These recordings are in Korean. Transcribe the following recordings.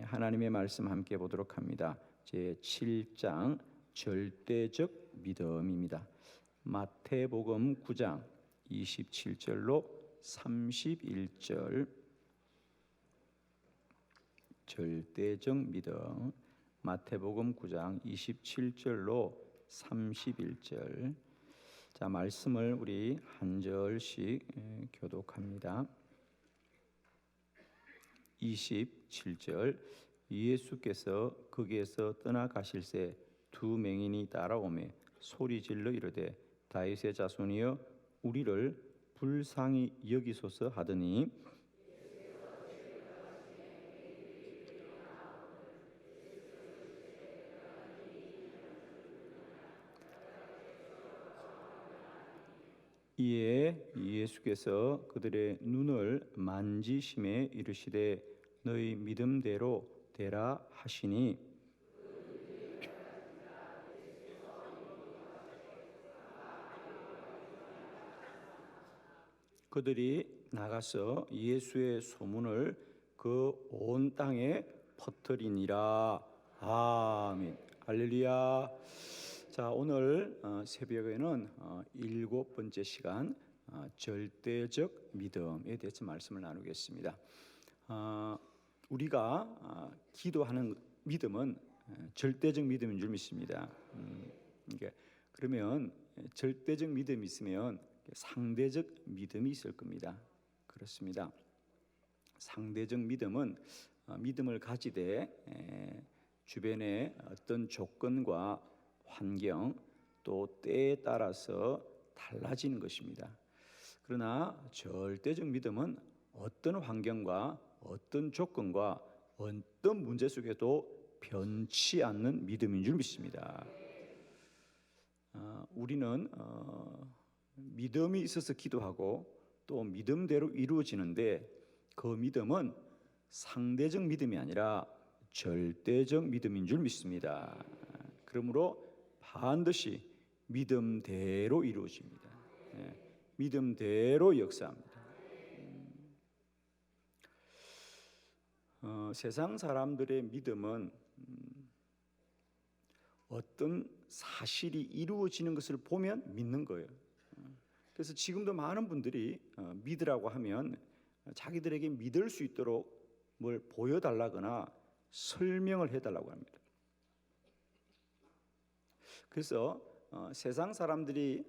하나님의 말씀 함께 보도록 합니다. 제 7장 절대적 믿음입니다. 마태복음 9장 27절로 31절 절대적 믿음. 마태복음 9장 27절로 31절. 자, 말씀을 우리 한 절씩 교독합니다. 27절. 예수께서 거기에서 떠나가실새 두 맹인이 따라오매 소리질러 이르되 다윗의 자손이여 우리를 불쌍히 여기소서 하더니 이에 예수께서 그들의 눈을 만지심에 이르시되 너희 믿음대로 되라 하시니 그들이 나가서 예수의 소문을 그 온 땅에 퍼뜨리니라. 아멘. 할렐루야. 자, 오늘 새벽에는 7번째 시간 절대적 믿음에 대해서 말씀을 나누겠습니다. 우리가 기도하는 믿음은 절대적 믿음인 줄 믿습니다. 그러면 절대적 믿음이 있으면 상대적 믿음이 있을 겁니다. 그렇습니다. 상대적 믿음은 믿음을 가지되 주변의 어떤 조건과 환경 또 때에 따라서 달라지는 것입니다. 그러나 절대적 믿음은 어떤 환경과 어떤 조건과 어떤 문제 속에도 변치 않는 믿음인 줄 믿습니다. 우리는 믿음이 있어서 기도하고 또 믿음대로 이루어지는데 그 믿음은 상대적 믿음이 아니라 절대적 믿음인 줄 믿습니다. 그러므로 반드시 믿음대로 이루어집니다. 믿음대로 역사합니다. 세상 사람들의 믿음은 어떤 사실이 이루어지는 것을 보면 믿는 거예요. 그래서 지금도 많은 분들이 믿으라고 하면 자기들에게 믿을 수 있도록 뭘 보여달라거나 설명을 해달라고 합니다. 그래서 세상 사람들이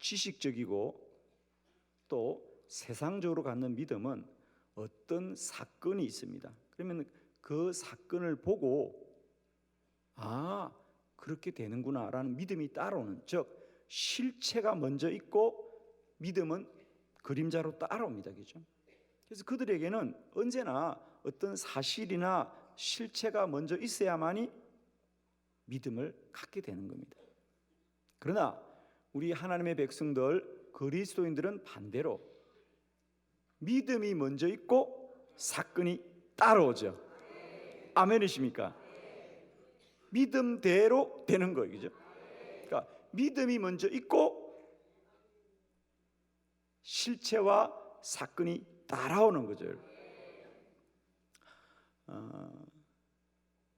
지식적이고 또 세상적으로 갖는 믿음은 어떤 사건이 있습니다. 그러면 그 사건을 보고 그렇게 되는구나 라는 믿음이 따라오는, 즉 실체가 먼저 있고 믿음은 그림자로 따라옵니다. 그죠? 그래서 그들에게는 언제나 어떤 사실이나 실체가 먼저 있어야만이 믿음을 갖게 되는 겁니다. 그러나 우리 하나님의 백성들, 그리스도인들은 반대로 믿음이 먼저 있고 사건이 따라오죠. 아멘이십니까? 믿음대로 되는 거예요. 그죠? 그러니까 믿음이 먼저 있고 실체와 사건이 따라오는 거죠.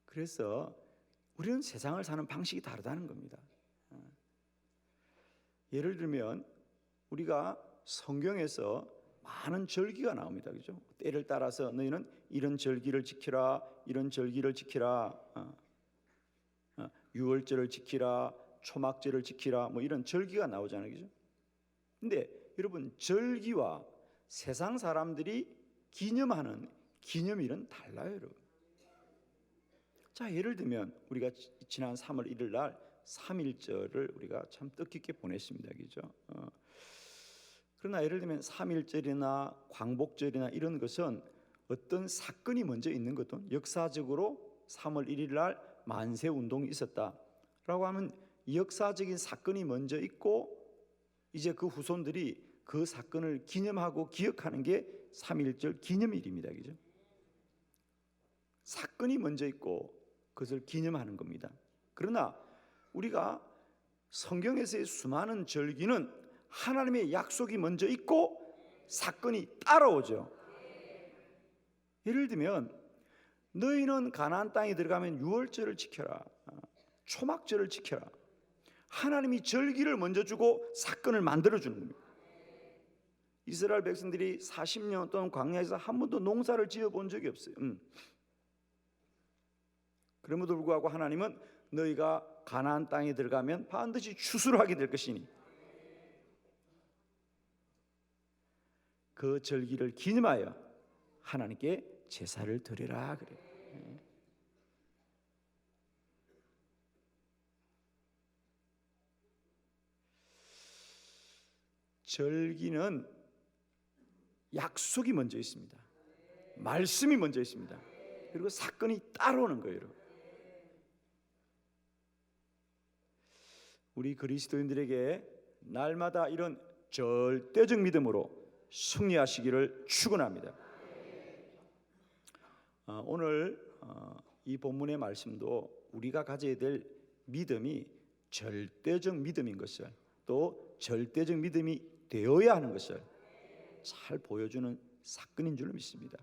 그래서 우리는 세상을 사는 방식이 다르다는 겁니다. 예를 들면 우리가 성경에서 많은 절기가 나옵니다. 그죠? 때를 따라서 너희는 이런 절기를 지키라, 이런 절기를 지키라, 유월절을 지키라, 초막절을 지키라, 뭐 이런 절기가 나오잖아요. 그죠? 근데 여러분, 절기와 세상 사람들이 기념하는 기념일은 달라요, 여러분. 자, 예를 들면 우리가 지난 3월 1일 날 3.1절을 우리가 참 뜻깊게 보냈습니다. 그죠? 그러나 예를 들면 3.1절이나 광복절이나 이런 것은 어떤 사건이 먼저 있는 것도, 역사적으로 3월 1일 날 만세운동이 있었다라고 하면 역사적인 사건이 먼저 있고 이제 그 후손들이 그 사건을 기념하고 기억하는 게 3.1절 기념일입니다. 그죠? 사건이 먼저 있고 그것을 기념하는 겁니다. 그러나 우리가 성경에서의 수많은 절기는 하나님의 약속이 먼저 있고 사건이 따라오죠. 예를 들면 너희는 가나안 땅에 들어가면 유월절을 지켜라, 초막절을 지켜라. 하나님이 절기를 먼저 주고 사건을 만들어 주는 겁니다. 이스라엘 백성들이 40년 동안 광야에서 한 번도 농사를 지어 본 적이 없어요. 그럼에도 불구하고 하나님은 너희가 가나안 땅에 들어가면 반드시 추수를 하게 될 것이니 그 절기를 기념하여 하나님께 제사를 드리라 그래요. 절기는 약속이 먼저 있습니다. 말씀이 먼저 있습니다. 그리고 사건이 따라오는 거예요, 여러분. 우리 그리스도인들에게 날마다 이런 절대적 믿음으로 승리하시기를 축원합니다. 오늘 이 본문의 말씀도 우리가 가져야 될 믿음이 절대적 믿음인 것을, 또 절대적 믿음이 되어야 하는 것을 잘 보여주는 사건인 줄로 믿습니다.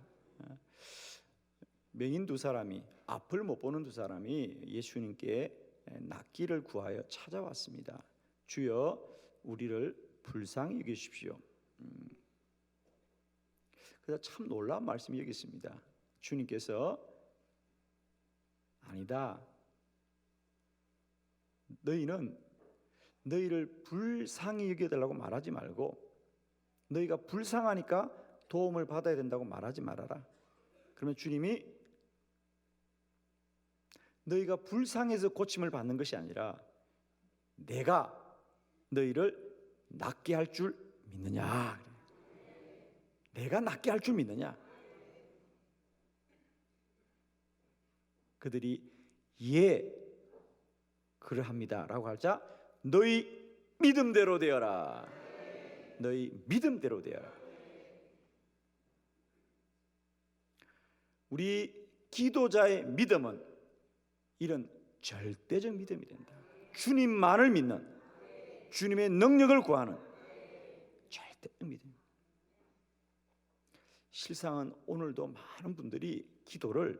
맹인 두 사람이, 앞을 못 보는 두 사람이 예수님께 낫기를 구하여 찾아왔습니다. 주여 우리를 불쌍히 여기십시오. 그래서 참 놀라운 말씀이 여기 있습니다. 주님께서 아니다, 너희는 너희를 불쌍히 여겨달라고 말하지 말고 너희가 불쌍하니까 도움을 받아야 된다고 말하지 말아라. 그러면 주님이 너희가 불쌍해서 고침을 받는 것이 아니라 내가 너희를 낫게 할 줄 믿느냐? 내가 낫게 할 줄 믿느냐? 그들이 예, 그러합니다 라고 하자 너희 믿음대로 되어라. 너희 믿음대로 되어라. 우리 기도자의 믿음은 이런 절대적 믿음이 된다. 주님만을 믿는, 주님의 능력을 구하는 절대적 믿음. 실상은 오늘도 많은 분들이 기도를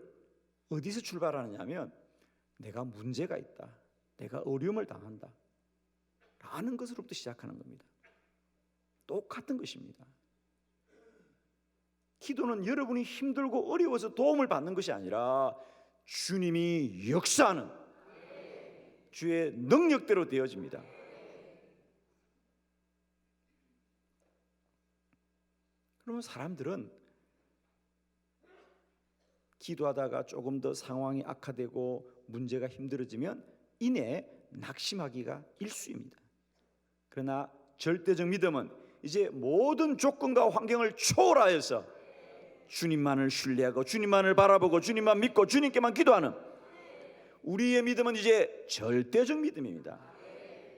어디서 출발하느냐면 내가 문제가 있다, 내가 어려움을 당한다 라는 것으로부터 시작하는 겁니다. 똑같은 것입니다. 기도는 여러분이 힘들고 어려워서 도움을 받는 것이 아니라 주님이 역사하는 주의 능력대로 되어집니다. 그러면 사람들은 기도하다가 조금 더 상황이 악화되고 문제가 힘들어지면 이내 낙심하기가 일쑤입니다. 그러나 절대적 믿음은 이제 모든 조건과 환경을 초월하여서 주님만을 신뢰하고 주님만을 바라보고 주님만 믿고 주님께만 기도하는 우리의 믿음은 이제 절대적 믿음입니다.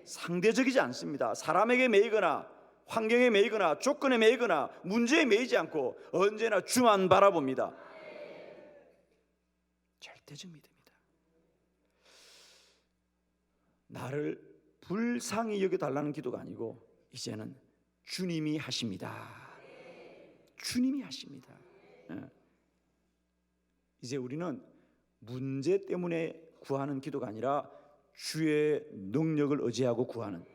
상대적이지 않습니다. 사람에게 매이거나 환경에 매이거나 조건에 매이거나 문제에 매이지 않고 언제나 주만 바라봅니다. 절대적 믿음이다. 나를 불쌍히 여겨달라는 기도가 아니고 이제는 주님이 하십니다. 주님이 하십니다. 이제 우리는 문제 때문에 구하는 기도가 아니라 주의 능력을 의지하고 구하는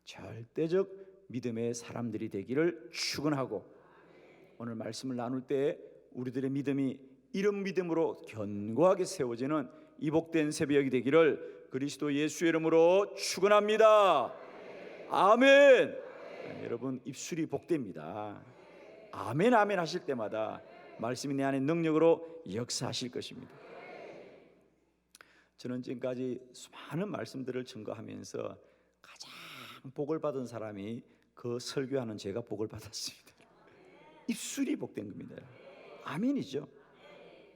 절대적 믿음의 사람들이 되기를 축원하고, 오늘 말씀을 나눌 때 우리들의 믿음이 이런 믿음으로 견고하게 세워지는 이 복된 새벽이 되기를 그리스도 예수의 이름으로 축원합니다. 아멘. 여러분 입술이 복됩니다. 아멘 아멘 하실 때마다 말씀이 내 안에 능력으로 역사하실 것입니다. 저는 지금까지 수많은 말씀들을 증거하면서 가장 복을 받은 사람이 그 설교하는 제가 복을 받았습니다. 입술이 복된 겁니다. 아멘이죠.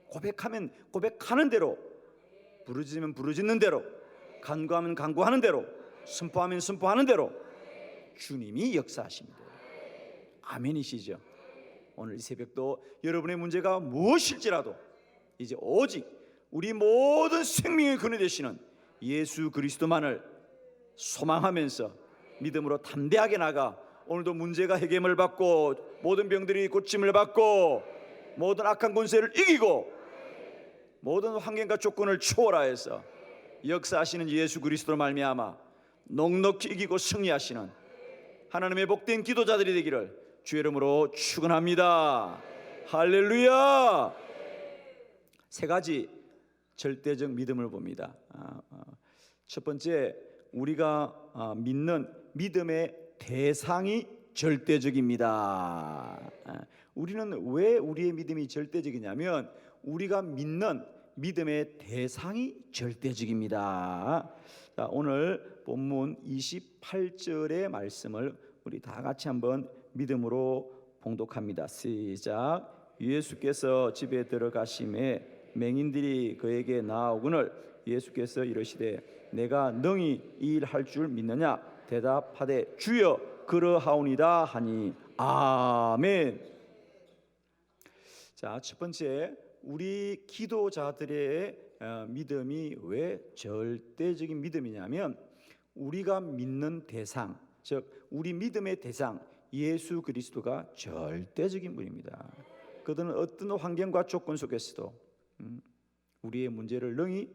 고백하면 고백하는 대로, 부르짖으면 부르짖는 대로, 간구하면 간구하는 대로, 선포하면 선포하는 대로 주님이 역사하십니다. 아멘이시죠? 오늘 이 새벽도 여러분의 문제가 무엇일지라도 이제 오직 우리 모든 생명의 근원 되시는 예수 그리스도만을 소망하면서 믿음으로 담대하게 나가 오늘도 문제가 해결을 받고 모든 병들이 고침을 받고 모든 악한 권세를 이기고 모든 환경과 조건을 초월하여서 역사하시는 예수 그리스도로 말미암아 넉넉히 이기고 승리하시는 하나님의 복된 기도자들이 되기를 주의 이름으로 축원합니다. 할렐루야. 세 가지 절대적 믿음을 봅니다. 첫 번째, 우리가 믿는 믿음의 대상이 절대적입니다. 우리는 왜 우리의 믿음이 절대적이냐면 우리가 믿는 믿음의 대상이 절대적입니다. 자, 오늘 본문 28절의 말씀을 우리 다 같이 한번 믿음으로 봉독합니다. 시작. 예수께서 집에 들어가심에 맹인들이 그에게 나아오거늘 예수께서 이르시되 내가 능히 이 일 할 줄 믿느냐 대답하되 주여 그러하오니이다 하니 아멘. 자, 첫 번째, 우리 기도자들의 믿음이 왜 절대적인 믿음이냐면 우리가 믿는 대상, 즉 우리 믿음의 대상 예수 그리스도가 절대적인 분입니다. 그들은 어떤 환경과 조건 속에서도 우리의 문제를 능히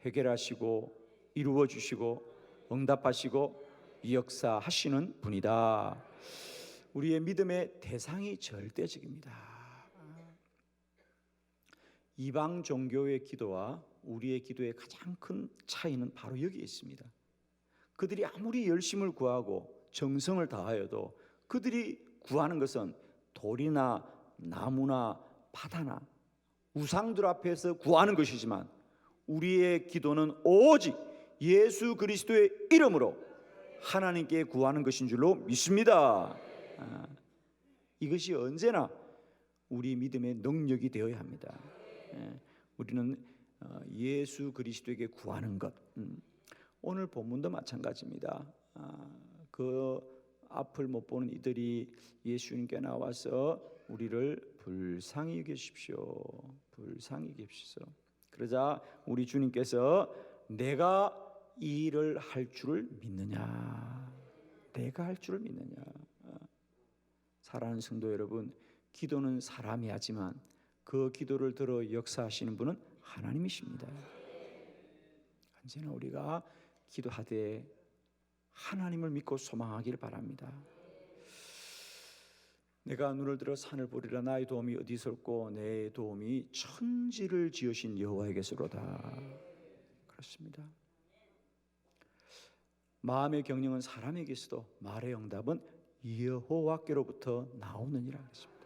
해결하시고 이루어 주시고 응답하시고 역사하시는 분이다. 우리의 믿음의 대상이 절대적입니다. 이방 종교의 기도와 우리의 기도의 가장 큰 차이는 바로 여기에 있습니다. 그들이 아무리 열심을 구하고 정성을 다하여도 그들이 구하는 것은 돌이나 나무나 바다나 우상들 앞에서 구하는 것이지만 우리의 기도는 오직 예수 그리스도의 이름으로 하나님께 구하는 것인 줄로 믿습니다. 이것이 언제나 우리 믿음의 능력이 되어야 합니다. 우리는 예수 그리스도에게 구하는 것. 오늘 본문도 마찬가지입니다. 그 앞을 못 보는 이들이 예수님께 나와서 우리를 불쌍히 여기십시오. 불쌍히 여기십시오. 그러자 우리 주님께서 내가 이 일을 할 줄을 믿느냐? 내가 할 줄을 믿느냐? 사랑하는 성도 여러분, 기도는 사람이 하지만 그 기도를 들어 역사하시는 분은 하나님이십니다. 언제나 우리가 기도하되 하나님을 믿고 소망하기를 바랍니다. 내가 눈을 들어 산을 보리라. 나의 도움이 어디서 올꼬? 내 도움이 천지를 지으신 여호와에게서로다. 그렇습니다. 마음의 경영은 사람에게서도 말의 응답은 여호와께로부터 나오느니라 했습니다.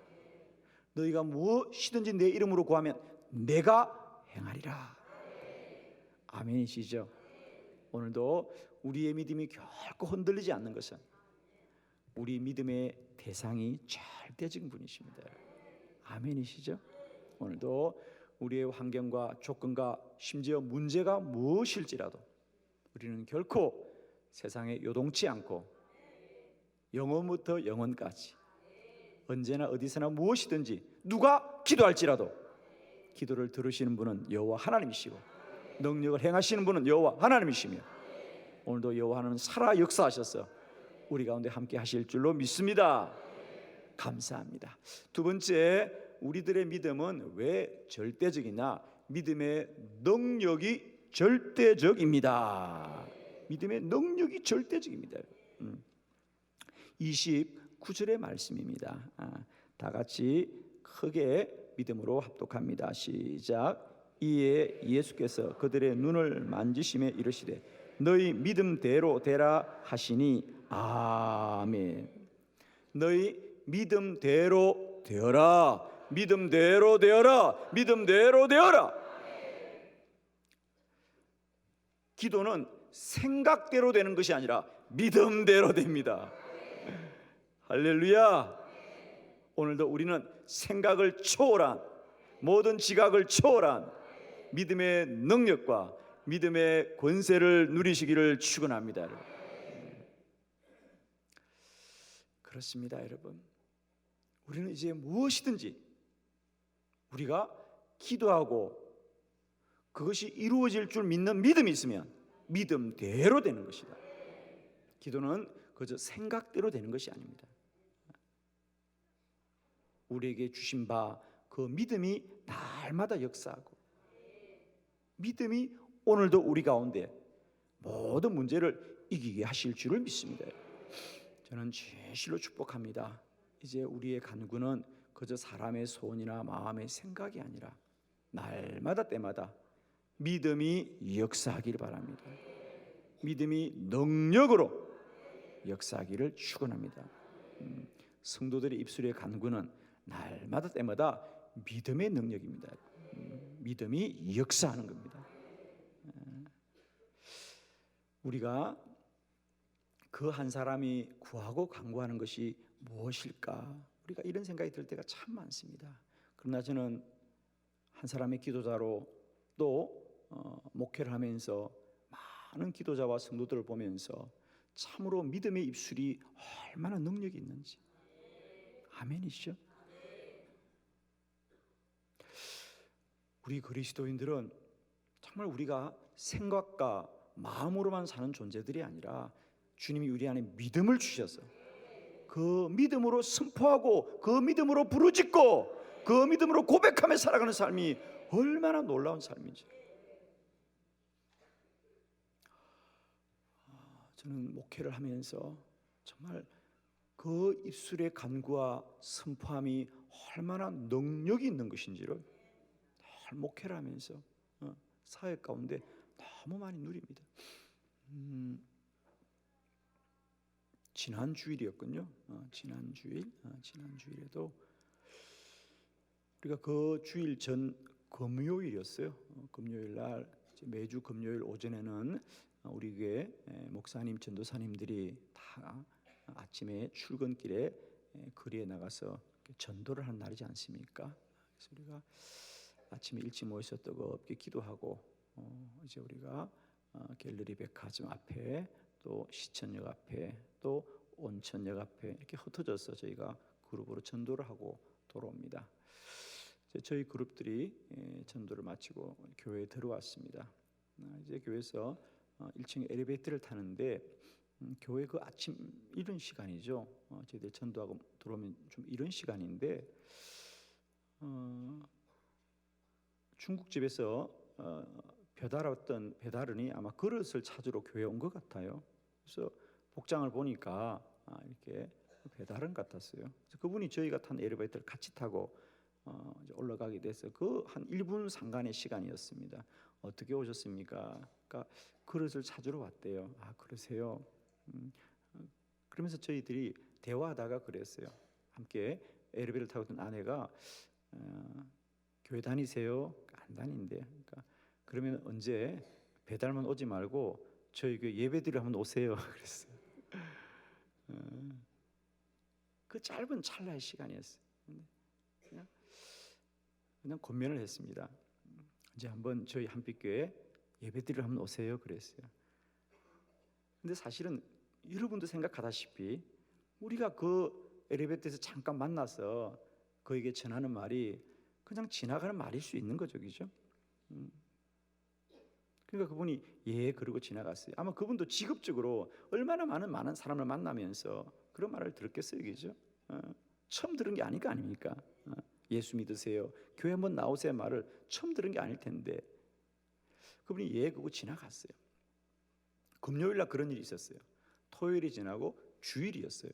너희가 무엇이든지 내 이름으로 구하면 내가 행하리라. 아멘이시죠? 오늘도 우리의 믿음이 결코 흔들리지 않는 것은 우리 믿음의 대상이 절대적인 분이십니다. 아멘이시죠? 오늘도 우리의 환경과 조건과 심지어 문제가 무엇일지라도 우리는 결코 세상에 요동치 않고 영원부터 영원까지 언제나 어디서나 무엇이든지 누가 기도할지라도 기도를 들으시는 분은 여호와 하나님이시고 능력을 행하시는 분은 여호와 하나님이시며 오늘도 여호와 하나님은 살아 역사하셔서 우리 가운데 함께 하실 줄로 믿습니다. 감사합니다. 두 번째, 우리들의 믿음은 왜 절대적이냐? 믿음의 능력이 절대적입니다. 믿음의 능력이 절대적입니다. 29절의 말씀입니다. 다 같이 크게 믿음으로 합독합니다. 시작. 이에 예수께서 그들의 눈을 만지시며 이르시되 너희 믿음대로 되라 하시니 아멘. 너희 믿음대로 되어라. 믿음대로 되어라. 믿음대로 되어라. 기도는 생각대로 되는 것이 아니라 믿음대로 됩니다. 할렐루야. 오늘도 우리는 생각을 초월한 모든 지각을 초월한 믿음의 능력과 믿음의 권세를 누리시기를 축원합니다. 그렇습니다, 여러분. 우리는 이제 무엇이든지 우리가 기도하고 그것이 이루어질 줄 믿는 믿음이 있으면 믿음대로 되는 것이다. 기도는 그저 생각대로 되는 것이 아닙니다. 우리에게 주신 바 그 믿음이 날마다 역사하고, 믿음이 오늘도 우리 가운데 모든 문제를 이기게 하실 줄을 믿습니다. 저는 진실로 축복합니다. 이제 우리의 간구는 그저 사람의 소원이나 마음의 생각이 아니라 날마다 때마다 믿음이 역사하기를 바랍니다. 믿음이 능력으로 역사하기를 축원합니다. 성도들의 입술의 간구는 날마다 때마다 믿음의 능력입니다. 믿음이 역사하는 겁니다. 우리가 그 한 사람이 구하고 간구하는 것이 무엇일까? 우리가 이런 생각이 들 때가 참 많습니다. 그러나 저는 한 사람의 기도자로 또 목회를 하면서 많은 기도자와 성도들을 보면서 참으로 믿음의 입술이 얼마나 능력이 있는지. 아멘이시죠? 우리 그리스도인들은 정말 우리가 생각과 마음으로만 사는 존재들이 아니라 주님이 우리 안에 믿음을 주셔서 그 믿음으로 선포하고 그 믿음으로 부르짖고 그 믿음으로 고백하며 살아가는 삶이 얼마나 놀라운 삶인지. 저는 목회를 하면서 정말 그 입술의 간구와 선포함이 얼마나 능력이 있는 것인지를 목회를 하면서 사회 가운데 너무 많이 누립니다. 지난 주일이었군요. 지난 주일에도 우리가 그 주일 전 금요일이었어요. 금요일 날 매주 금요일 오전에는 우리 교회 목사님, 전도사님들이 다 아침에 출근길에 거리에 나가서 전도를 하는 날이지 않습니까? 그래서 우리가 아침에 일찍 모여서 뜨겁게 기도하고 이제 우리가 갤러리 백화점 앞에 또 시천역 앞에 또 온천역 앞에 이렇게 흩어져서 저희가 그룹으로 전도를 하고 돌아옵니다. 저희 그룹들이 전도를 마치고 교회에 들어왔습니다. 이제 교회에서 1층 엘리베이터를 타는데 교회 그 아침 이른 시간이죠. 저희들 전도하고 들어오면 좀 이른 시간인데 중국집에서 배달했던 배달원이 아마 그릇을 찾으러 교회에 온 것 같아요. 그래서 복장을 보니까 이렇게 배달원 같았어요. 그래서 그분이 저희가 탄 엘리베이터를 같이 타고 이제 올라가게 돼서 그 한 1분 상간의 시간이었습니다. 어떻게 오셨습니까? 그러니까 그릇을 찾으러 왔대요. 아, 그러세요? 그러면서 저희들이 대화하다가 그랬어요. 함께 엘리베이터를 타고 있던 아내가 교회 다니세요? 안 다닌대. 그러니까 그러면 언제 배달만 오지 말고 저희 교회 예배드리러 한번 오세요. 그랬어요. 그 짧은 찰나의 시간이었어요. 그냥 권면을 했습니다. 이제 한번 저희 한빛교회 예배드리러 한번 오세요. 그랬어요. 근데 사실은 여러분도 생각하다시피 우리가 그 엘리베이터에서 잠깐 만나서 그에게 전하는 말이 그냥 지나가는 말일 수 있는 거죠, 그죠? 그러니까 그분이 예 그러고 지나갔어요. 아마 그분도 직업적으로 얼마나 많은 사람을 만나면서 그런 말을 들었겠어요, 그죠? 처음 들은 게 아닐 거 아닙니까? 예수 믿으세요, 교회 한번 나오세요 말을 처음 들은 게 아닐 텐데 그분이 예 그러고 지나갔어요. 금요일 날 그런 일이 있었어요. 토요일이 지나고 주일이었어요.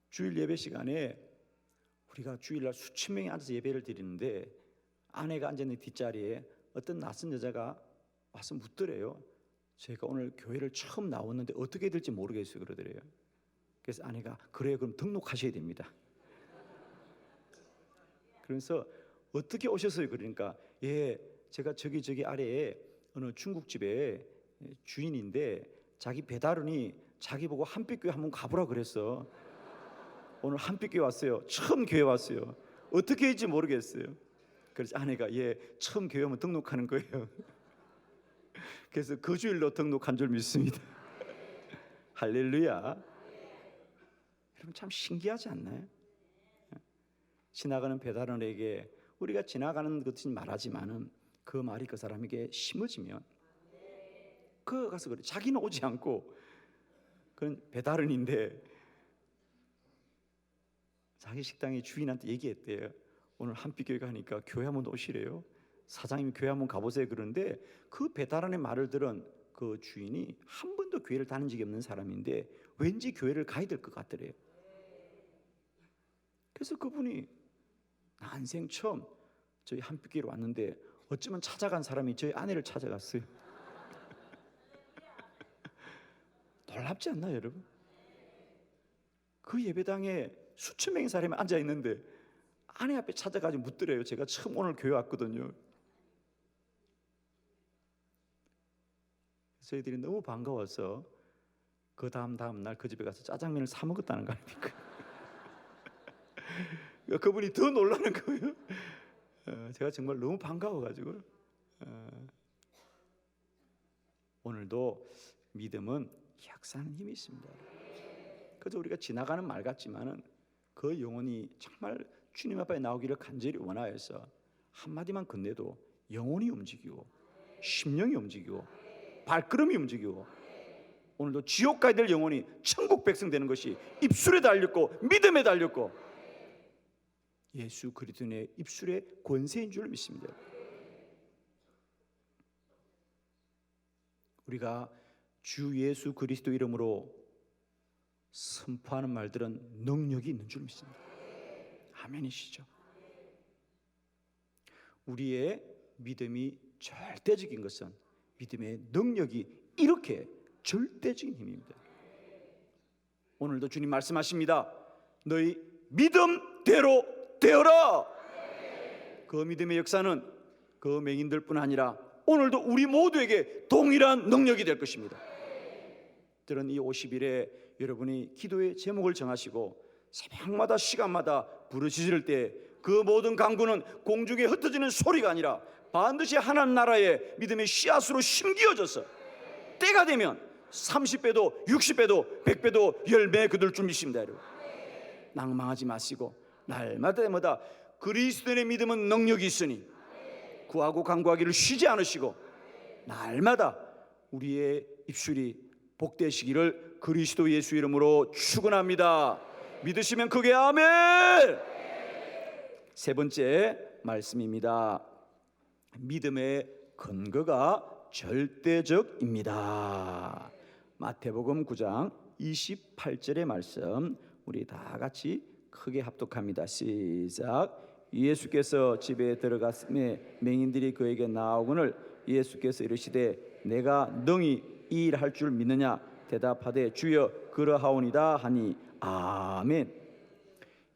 주일 예배 시간에 우리가 주일날 수천 명이 앉아서 예배를 드리는데 아내가 앉아있는 뒷자리에 어떤 낯선 여자가 와서 묻더래요. 제가 오늘 교회를 처음 나왔는데 어떻게 해야 될지 모르겠어요 그러더래요. 그래서 아내가 그래요 그럼 등록하셔야 됩니다. 그래서 어떻게 오셨어요? 그러니까 예 제가 저기 아래에 어느 중국집에 주인인데 자기 배달원이 자기 보고 한빛교회 한번 가보라 그랬어. 오늘 한빛교회 왔어요. 처음 교회 왔어요. 어떻게 할지 모르겠어요. 그래서 아내가 예 처음 교회 오면 등록하는 거예요. 그래서 그 주일로 등록한 줄 믿습니다. 할렐루야. 여러분 참 신기하지 않나요? 지나가는 배달원에게 우리가 지나가는 것은 말하지만은 그 말이 그 사람에게 심어지면 그 가서 그래. 자기는 오지 않고 그건 배달원인데 자기 식당의 주인한테 얘기했대요. 오늘 한빛교회 가니까 교회 한번 오시래요. 사장님이 교회 한번 가보세요. 그런데 그 배달원의 말을 들은 그 주인이 한 번도 교회를 다닌 적이 없는 사람인데 왠지 교회를 가야 될 것 같더래요. 그래서 그분이 난생 처음 저희 한빛교회로 왔는데 어쩌면 찾아간 사람이 저희 아내를 찾아갔어요. 놀랍지 않나요, 여러분? 그 예배당에 수천 명의 사람이 앉아 있는데 아내 앞에 찾아가지고 묻더래요. 제가 처음 오늘 교회 왔거든요. 저희들이 너무 반가워서 그 다음 날 그 집에 가서 짜장면을 사 먹었다는 거 아닙니까? 그분이 더 놀라는 거예요. 제가 정말 너무 반가워가지고. 오늘도 믿음은 역사하는 힘이 있습니다. 그래서 우리가 지나가는 말 같지만은 그 영혼이 정말 주님 앞에 나오기를 간절히 원하여서 한마디만 건네도 영혼이 움직이고 심령이 움직이고 발걸음이 움직이고 오늘도 지옥 가야 될 영혼이 천국 백성 되는 것이 입술에 달렸고 믿음에 달렸고 예수 그리스도의 입술의 권세인 줄 믿습니다. 우리가 주 예수 그리스도 이름으로 선포하는 말들은 능력이 있는 줄 믿습니다. 아멘이시죠? 우리의 믿음이 절대적인 것은 믿음의 능력이 이렇게 절대적인 힘입니다. 오늘도 주님 말씀하십니다. 너희 믿음대로 되어라. 그 믿음의 역사는 그 맹인들뿐 아니라 오늘도 우리 모두에게 동일한 능력이 될 것입니다. 들은 이 50일에 여러분이 기도의 제목을 정하시고 새벽마다 시간마다 부르짖을 때 그 모든 강구는 공중에 흩어지는 소리가 아니라 반드시 하나님 나라의 믿음의 씨앗으로 심기어져서 때가 되면 30배도 60배도 100배도 열매 거둘 줄 믿습니다. 여러분, 낭망하지 마시고 날마다 그리스도의 믿음은 능력이 있으니 구하고 간구하기를 쉬지 않으시고 날마다 우리의 입술이 복되시기를 그리스도 예수 이름으로 축원합니다. 믿으시면 크게 아멘. 세 번째 말씀입니다. 믿음의 근거가 절대적입니다. 마태복음 9장 28절의 말씀 우리 다 같이 크게 합독합니다. 시작. 예수께서 집에 들어갔음에 맹인들이 그에게 나오거늘 예수께서 이르시되 내가 능히 이 일 할 줄 믿느냐 대답하되 주여 그러하오니다 하니 아멘.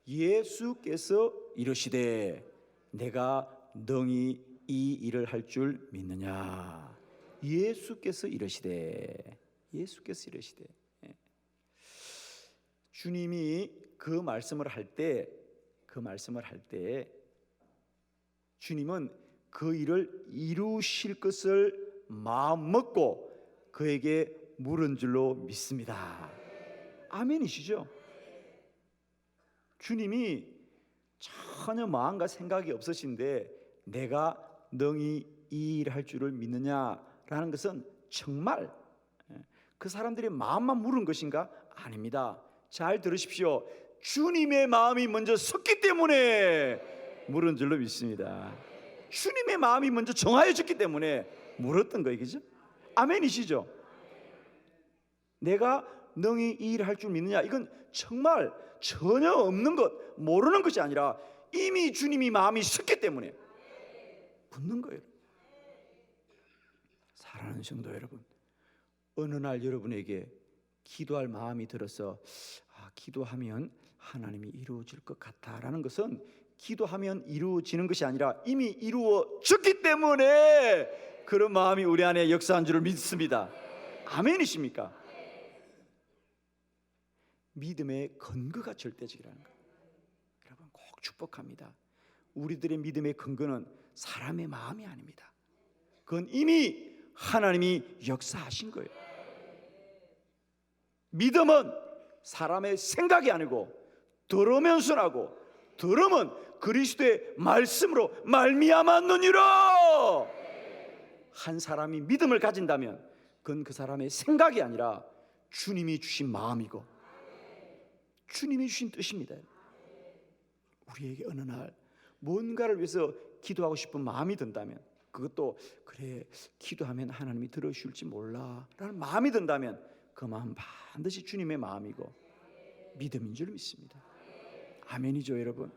예수께서 이르시되 내가 능히 이 일을 할 줄 믿느냐. 예수께서 이르시되 주님이 그 말씀을 할 때 주님은 그 일을 이루실 것을 마음 먹고 그에게 물은 줄로 믿습니다. 아멘이시죠? 주님이 전혀 마음과 생각이 없으신데 내가 능히 이 일을 할 줄을 믿느냐라는 것은 정말 그 사람들의 마음만 물은 것인가? 아닙니다. 잘 들으십시오. 주님의 마음이 먼저 섰기 때문에 물은 줄로 믿습니다. 주님의 마음이 먼저 정하여졌기 때문에 물었던 거예요. 그죠? 아멘이시죠? 내가 능히 이 일을 할 줄 믿느냐, 이건 정말 전혀 없는 것, 모르는 것이 아니라 이미 주님이 마음이 섰기 때문에 묻는 거예요. 사랑하는 성도 여러분, 어느 날 여러분에게 기도할 마음이 들어서 기도하면 하나님이 이루어질 것 같다라는 것은 기도하면 이루어지는 것이 아니라 이미 이루어졌기 때문에 그런 마음이 우리 안에 역사한 줄을 믿습니다. 아멘이십니까? 믿음의 근거가 절대적이라는 것, 여러분 꼭 축복합니다. 우리들의 믿음의 근거는 사람의 마음이 아닙니다. 그건 이미 하나님이 역사하신 거예요. 믿음은 사람의 생각이 아니고 들으면서 나고 들음은 그리스도의 말씀으로 말미암았느니라. 한 사람이 믿음을 가진다면 그건 그 사람의 생각이 아니라 주님이 주신 마음이고 주님이 주신 뜻입니다. 우리에게 어느 날 뭔가를 위해서 기도하고 싶은 마음이 든다면, 그것도 그래 기도하면 하나님이 들어주실지 몰라 라는 마음이 든다면 그 마음 반드시 주님의 마음이고 믿음인 줄 믿습니다. 아멘이죠 여러분.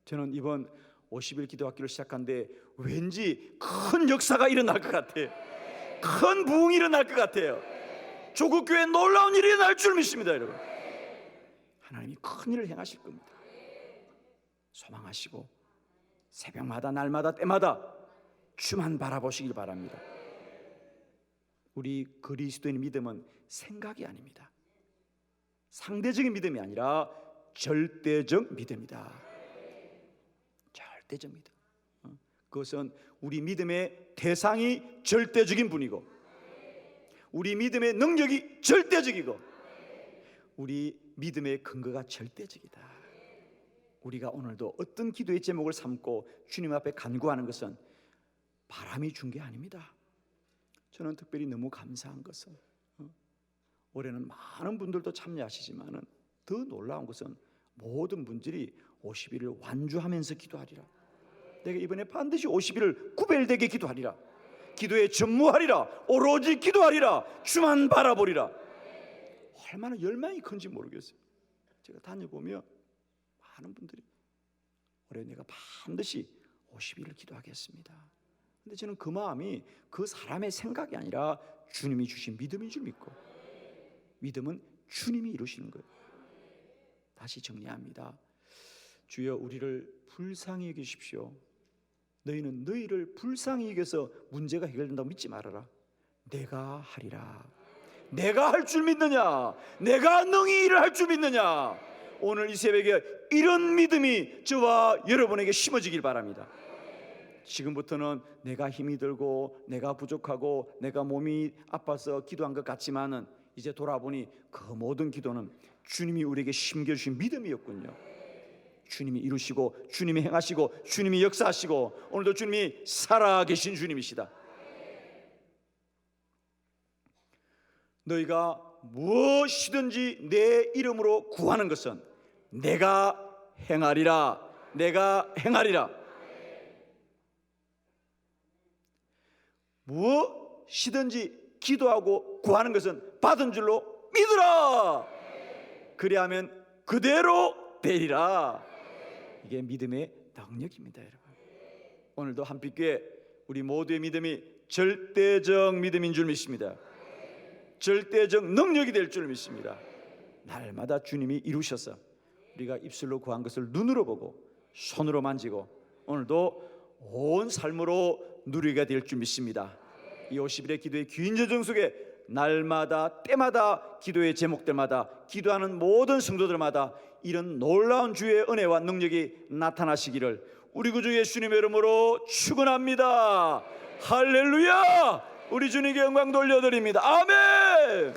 저는 이번 50일 기도학기를 시작한데 왠지 큰 역사가 일어날 것 같아요. 큰 부흥이 일어날 것 같아요. 조국교회에 놀라운 일이 일어날 줄 믿습니다 여러분. 하나님이 큰 일을 행하실 겁니다. 소망하시고 새벽마다 날마다 때마다 주만 바라보시길 바랍니다. 우리 그리스도인의 믿음은 생각이 아닙니다. 상대적인 믿음이 아니라 절대적 믿음이다. 절대적 믿음. 그것은 우리 믿음의 대상이 절대적인 분이고, 우리 믿음의 능력이 절대적이고, 우리 믿음의 근거가 절대적이다. 우리가 오늘도 어떤 기도의 제목을 삼고 주님 앞에 간구하는 것은 바람이 준 게 아닙니다. 저는 특별히 너무 감사한 것은 올해는 많은 분들도 참여하시지만은 더 놀라운 것은 모든 분들이 50일을 완주하면서 기도하리라. 내가 이번에 반드시 50일을 구별되게 기도하리라. 기도에 전무하리라. 오로지 기도하리라. 주만 바라보리라. 얼마나 열망이 큰지 모르겠어요. 제가 다녀보면 많은 분들이 올해 내가 반드시 50일을 기도하겠습니다. 근데 저는 그 마음이 그 사람의 생각이 아니라 주님이 주신 믿음인 줄 믿고, 믿음은 주님이 이루시는 거예요. 다시 정리합니다. 주여 우리를 불쌍히 여기십시오. 너희는 너희를 불쌍히 여겨서 문제가 해결된다고 믿지 말아라. 내가 하리라. 내가 할 줄 믿느냐? 내가 능히 일을 할 줄 믿느냐? 오늘 이 새벽에 이런 믿음이 저와 여러분에게 심어지길 바랍니다. 지금부터는 내가 힘이 들고 내가 부족하고 내가 몸이 아파서 기도한 것 같지만은 이제 돌아보니 그 모든 기도는 주님이 우리에게 심겨주신 믿음이었군요. 주님이 이루시고 주님이 행하시고 주님이 역사하시고 오늘도 주님이 살아계신 주님이시다. 너희가 무엇이든지 내 이름으로 구하는 것은 내가 행하리라. 내가 행하리라. 무엇이든지 기도하고 구하는 것은 받은 줄로 믿으라. 그리하면 그대로 되리라. 이게 믿음의 능력입니다 여러분. 오늘도 한빛교회 우리 모두의 믿음이 절대적 믿음인 줄 믿습니다. 절대적 능력이 될 줄 믿습니다. 날마다 주님이 이루셔서 우리가 입술로 구한 것을 눈으로 보고 손으로 만지고 오늘도 온 삶으로 누리게 될 줄 믿습니다. 이 50일의 기도의 긴 여정 속에 날마다 때마다 기도의 제목들마다 기도하는 모든 성도들마다 이런 놀라운 주의 은혜와 능력이 나타나시기를 우리 구주 예수님의 이름으로 축원합니다. 할렐루야. 우리 주님께 영광 돌려드립니다. 아멘.